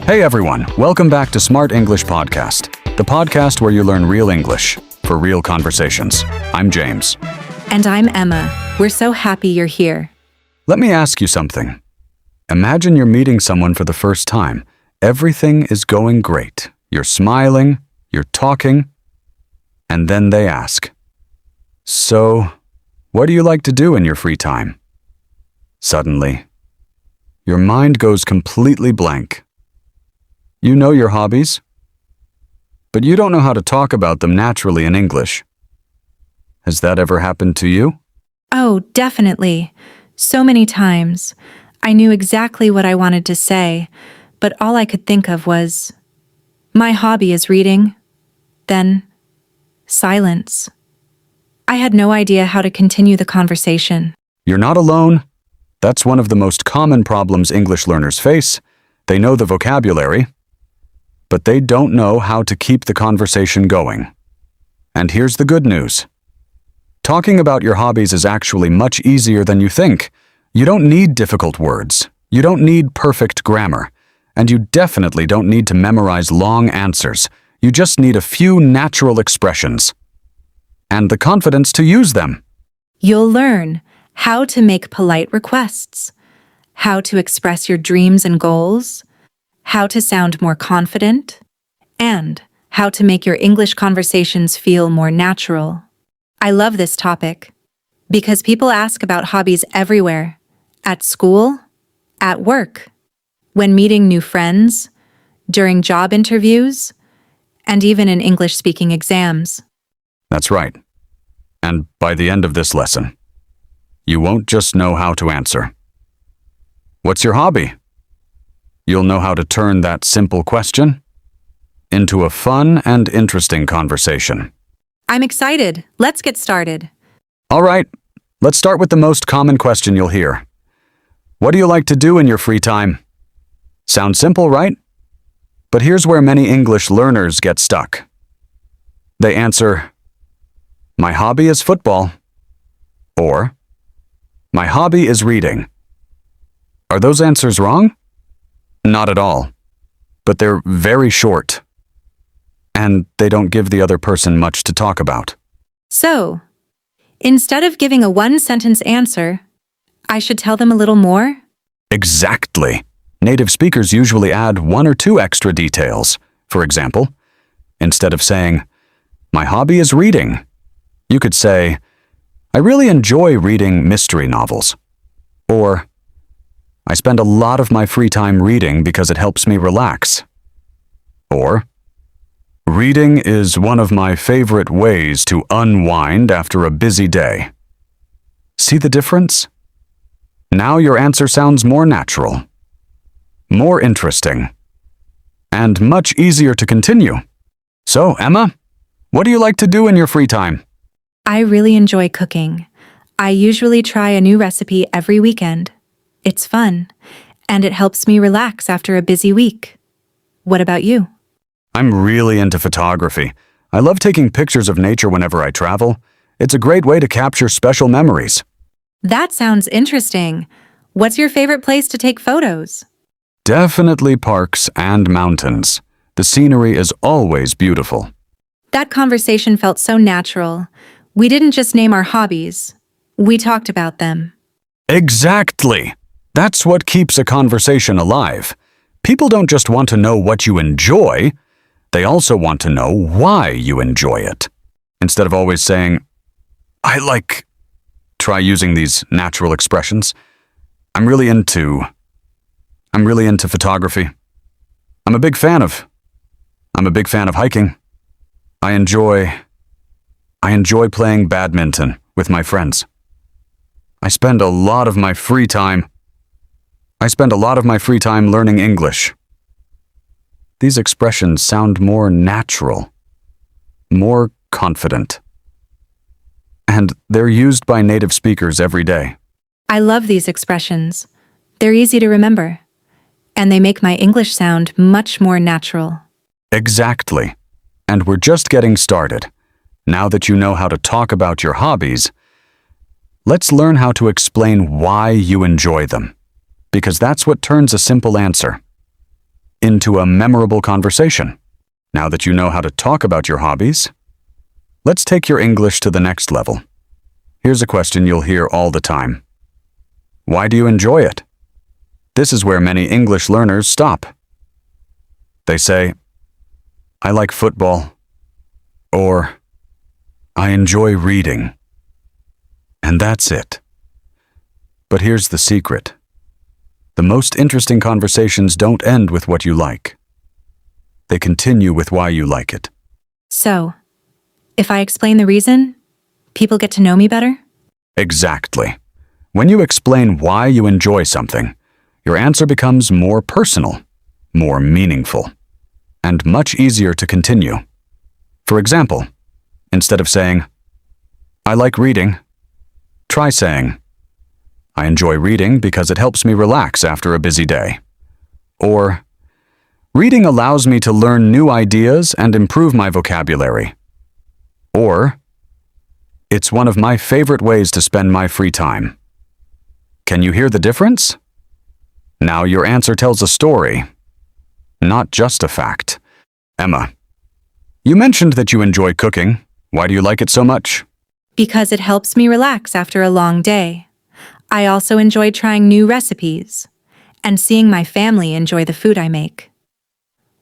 Hey everyone, welcome back to Smart English Podcast, the podcast where you learn real English for real conversations. I'm James. And I'm Emma. We're so happy you're here. Let me ask you something. Imagine you're meeting someone for the first time. Everything is going great. You're smiling, you're talking, and then they ask, "So, what do you like to do in your free time?" Suddenly, your mind goes completely blank. You know your hobbies, but you don't know how to talk about them naturally in English. Has that ever happened to you? Oh, definitely. So many times. I knew exactly what I wanted to say, but all I could think of was, my hobby is reading. Then, silence. I had no idea how to continue the conversation. You're not alone. That's one of the most common problems English learners face. They know the vocabulary, but they don't know how to keep the conversation going. And here's the good news. Talking about your hobbies is actually much easier than you think. You don't need difficult words. You don't need perfect grammar. And you definitely don't need to memorize long answers. You just need a few natural expressions and the confidence to use them. You'll learn how to make polite requests, how to express your dreams and goals, how to sound more confident, and how to make your English conversations feel more natural. I love this topic because people ask about hobbies everywhere, at school, at work, when meeting new friends, during job interviews, and even in English-speaking exams. That's right. And by the end of this lesson, you won't just know how to answer. What's your hobby? You'll know how to turn that simple question into a fun and interesting conversation. I'm excited. Let's get started. All right, let's start with the most common question you'll hear. What do you like to do in your free time? Sounds simple, right? But here's where many English learners get stuck. They answer, "My hobby is football," or "My hobby is reading." Are those answers wrong? Not at all. But they're very short, and they don't give the other person much to talk about. So, instead of giving a one-sentence answer, I should tell them a little more? Exactly. Native speakers usually add one or two extra details. For example, instead of saying, "My hobby is reading," you could say, "I really enjoy reading mystery novels." Or, "I spend a lot of my free time reading because it helps me relax." Or, "Reading is one of my favorite ways to unwind after a busy day." See the difference? Now your answer sounds more natural, more interesting, and much easier to continue. So, Emma, what do you like to do in your free time? I really enjoy cooking. I usually try a new recipe every weekend. It's fun, and it helps me relax after a busy week. What about you? I'm really into photography. I love taking pictures of nature whenever I travel. It's a great way to capture special memories. That sounds interesting. What's your favorite place to take photos? Definitely parks and mountains. The scenery is always beautiful. That conversation felt so natural. We didn't just name our hobbies. We talked about them. Exactly. That's what keeps a conversation alive. People don't just want to know what you enjoy, they also want to know why you enjoy it. Instead of always saying, "I like," try using these natural expressions. I'm really into photography. I'm a big fan of hiking. I enjoy playing badminton with my friends. I spend a lot of my free time learning English. These expressions sound more natural, more confident, and they're used by native speakers every day. I love these expressions. They're easy to remember, and they make my English sound much more natural. Exactly. And we're just getting started. Now that you know how to talk about your hobbies, let's learn how to explain why you enjoy them, because that's what turns a simple answer into a memorable conversation. Now that you know how to talk about your hobbies, let's take your English to the next level. Here's a question you'll hear all the time. Why do you enjoy it? This is where many English learners stop. They say, I like football, or I enjoy reading. And that's it. But here's the secret. The most interesting conversations don't end with what you like. They continue with why you like it. So, if I explain the reason, people get to know me better? Exactly. When you explain why you enjoy something, your answer becomes more personal, more meaningful, and much easier to continue. For example, instead of saying, I like reading, try saying, I enjoy reading because it helps me relax after a busy day. Or, reading allows me to learn new ideas and improve my vocabulary. Or, it's one of my favorite ways to spend my free time. Can you hear the difference? Now your answer tells a story, not just a fact. Emma, you mentioned that you enjoy cooking. Why do you like it so much? Because it helps me relax after a long day. I also enjoy trying new recipes and seeing my family enjoy the food I make.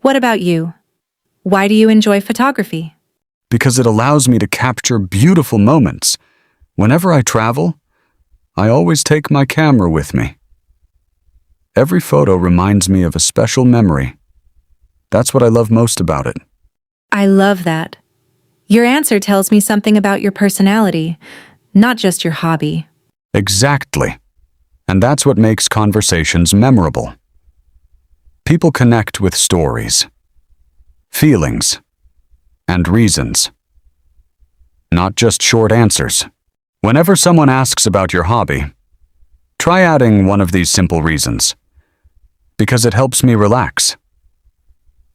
What about you? Why do you enjoy photography? Because it allows me to capture beautiful moments. Whenever I travel, I always take my camera with me. Every photo reminds me of a special memory. That's what I love most about it. I love that. Your answer tells me something about your personality, not just your hobby. Exactly. And that's what makes conversations memorable. People connect with stories, feelings, and reasons. Not just short answers. Whenever someone asks about your hobby, try adding one of these simple reasons. Because it helps me relax.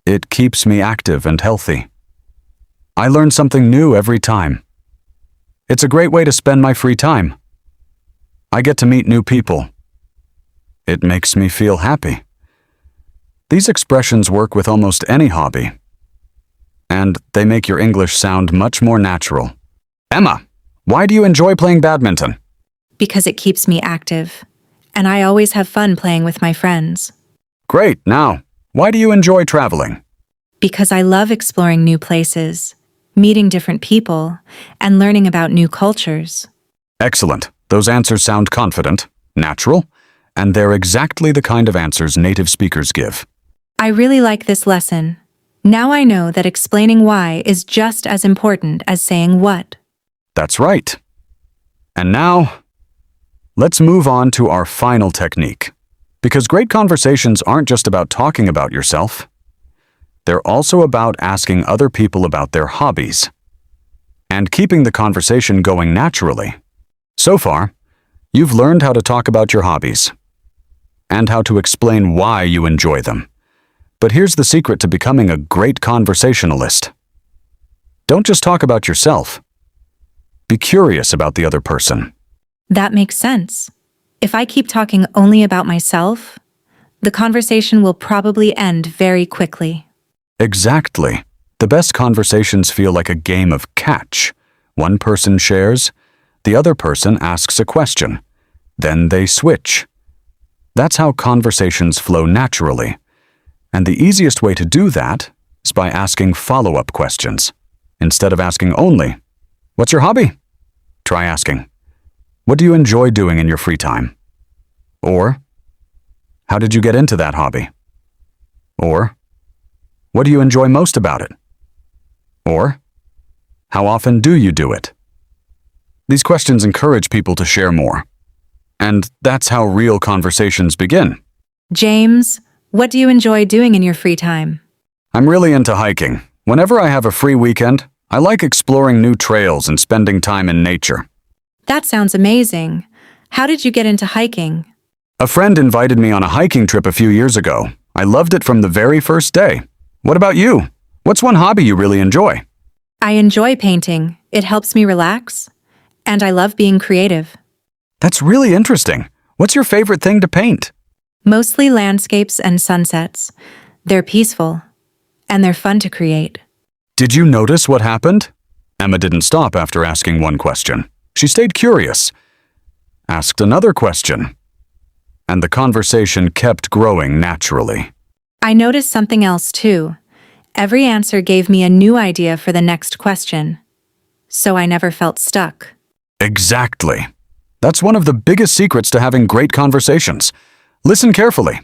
It keeps me active and healthy. I learn something new every time. It's a great way to spend my free time. I get to meet new people. It makes me feel happy. These expressions work with almost any hobby, and they make your English sound much more natural. Emma, why do you enjoy playing badminton? Because it keeps me active, and I always have fun playing with my friends. Great. Now, why do you enjoy traveling? Because I love exploring new places, meeting different people, and learning about new cultures. Excellent. Those answers sound confident, natural, and they're exactly the kind of answers native speakers give. I really like this lesson. Now I know that explaining why is just as important as saying what. That's right. And now, let's move on to our final technique. Because great conversations aren't just about talking about yourself. They're also about asking other people about their hobbies and keeping the conversation going naturally. So far, you've learned how to talk about your hobbies and how to explain why you enjoy them. But here's the secret to becoming a great conversationalist. Don't just talk about yourself. Be curious about the other person. That makes sense. If I keep talking only about myself, the conversation will probably end very quickly. Exactly. The best conversations feel like a game of catch. One person shares, the other person asks a question. Then they switch. That's how conversations flow naturally. And the easiest way to do that is by asking follow-up questions. Instead of asking only, "What's your hobby?" Try asking, "What do you enjoy doing in your free time?" Or, "How did you get into that hobby?" Or, "What do you enjoy most about it?" Or, "How often do you do it?" These questions encourage people to share more. And that's how real conversations begin. James, what do you enjoy doing in your free time? I'm really into hiking. Whenever I have a free weekend, I like exploring new trails and spending time in nature. That sounds amazing. How did you get into hiking? A friend invited me on a hiking trip a few years ago. I loved it from the very first day. What about you? What's one hobby you really enjoy? I enjoy painting. It helps me relax. And I love being creative. That's really interesting. What's your favorite thing to paint? Mostly landscapes and sunsets. They're peaceful, and they're fun to create. Did you notice what happened? Emma didn't stop after asking one question. She stayed curious, asked another question, and the conversation kept growing naturally. I noticed something else too. Every answer gave me a new idea for the next question, so I never felt stuck. Exactly. That's one of the biggest secrets to having great conversations. Listen carefully,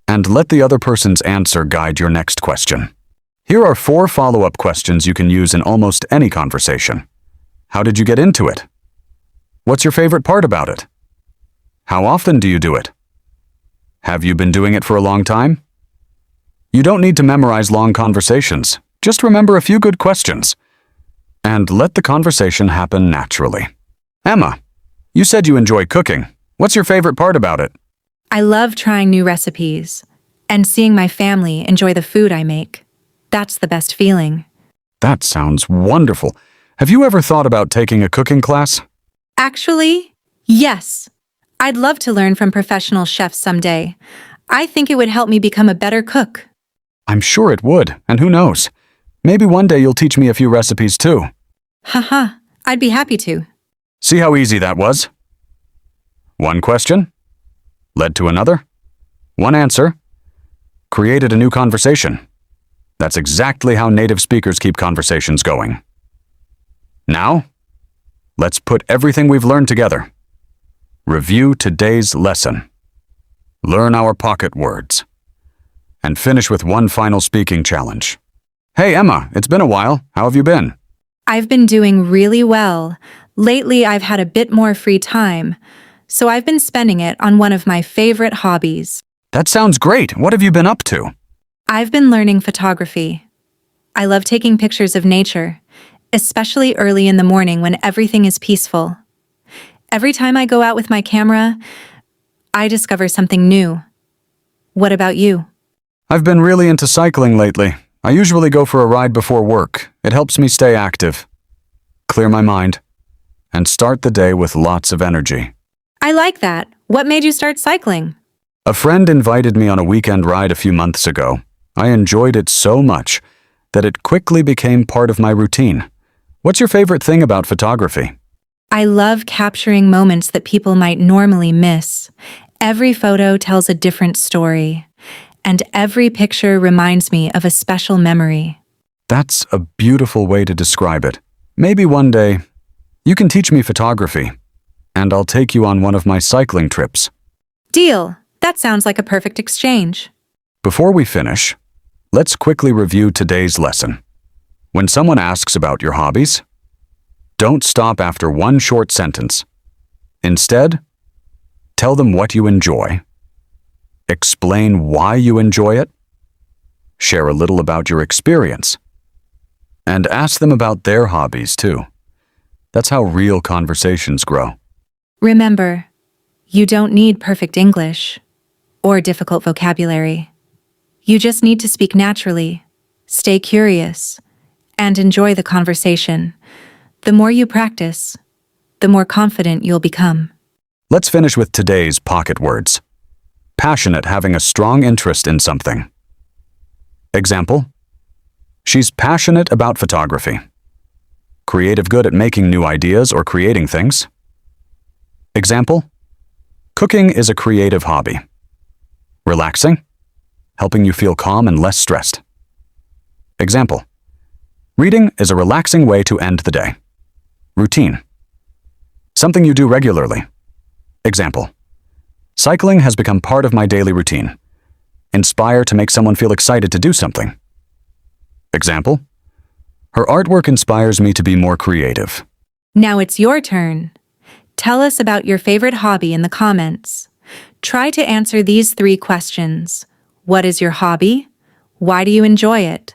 and let the other person's answer guide your next question. Here are 4 follow-up questions you can use in almost any conversation. How did you get into it? What's your favorite part about it? How often do you do it? Have you been doing it for a long time? You don't need to memorize long conversations. Just remember a few good questions. And let the conversation happen naturally. Emma, you said you enjoy cooking. What's your favorite part about it? I love trying new recipes and seeing my family enjoy the food I make. That's the best feeling. That sounds wonderful. Have you ever thought about taking a cooking class? Actually, yes. I'd love to learn from professional chefs someday. I think it would help me become a better cook. I'm sure it would, and who knows? Maybe one day you'll teach me a few recipes too. Haha, I'd be happy to. See how easy that was? One question led to another. One answer created a new conversation. That's exactly how native speakers keep conversations going. Now, let's put everything we've learned together. Review today's lesson. Learn our pocket words. And finish with one final speaking challenge. Hey Emma, it's been a while. How have you been? I've been doing really well. Lately, I've had a bit more free time, so I've been spending it on one of my favorite hobbies. That sounds great. What have you been up to? I've been learning photography. I love taking pictures of nature, especially early in the morning when everything is peaceful. Every time I go out with my camera, I discover something new. What about you? I've been really into cycling lately. I usually go for a ride before work. It helps me stay active, clear my mind, and start the day with lots of energy. I like that. What made you start cycling? A friend invited me on a weekend ride a few months ago. I enjoyed it so much that it quickly became part of my routine. What's your favorite thing about photography? I love capturing moments that people might normally miss. Every photo tells a different story, and every picture reminds me of a special memory. That's a beautiful way to describe it. Maybe one day you can teach me photography, and I'll take you on one of my cycling trips. Deal. That sounds like a perfect exchange. Before we finish, let's quickly review today's lesson. When someone asks about your hobbies, don't stop after one short sentence. Instead, tell them what you enjoy. Explain why you enjoy it. Share a little about your experience. And ask them about their hobbies too. That's how real conversations grow. Remember, you don't need perfect English or difficult vocabulary. You just need to speak naturally, stay curious, and enjoy the conversation. The more you practice, the more confident you'll become. Let's finish with today's pocket words. Passionate, having a strong interest in something. Example: she's passionate about photography. Creative, good at making new ideas or creating things. Example: cooking is a creative hobby. Relaxing, helping you feel calm and less stressed. Example: reading is a relaxing way to end the day. Routine, something you do regularly. Example: cycling has become part of my daily routine. Inspire, to make someone feel excited to do something. Example: her artwork inspires me to be more creative. Now it's your turn. Tell us about your favorite hobby in the comments. Try to answer these 3 questions. What is your hobby? Why do you enjoy it?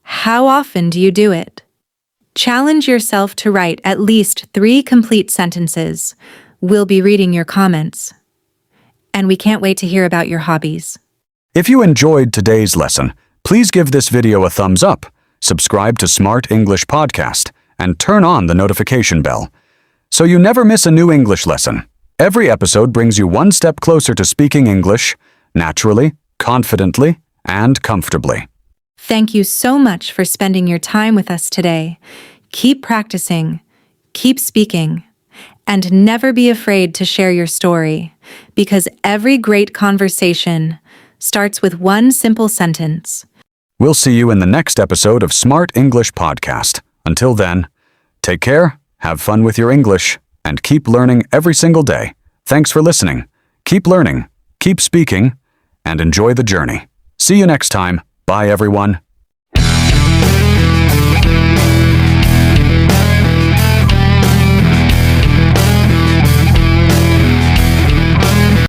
How often do you do it? Challenge yourself to write at least 3 complete sentences. We'll be reading your comments. And we can't wait to hear about your hobbies. If you enjoyed today's lesson, please give this video a thumbs up, subscribe to Smart English Podcast, and turn on the notification bell so you never miss a new English lesson. Every episode brings you one step closer to speaking English naturally, confidently, and comfortably. Thank you so much for spending your time with us today. Keep practicing, keep speaking, and never be afraid to share your story, because every great conversation starts with one simple sentence. We'll see you in the next episode of Smart English Podcast. Until then, take care, have fun with your English, and keep learning every single day. Thanks for listening. Keep learning, keep speaking, and enjoy the journey. See you next time. Bye, everyone.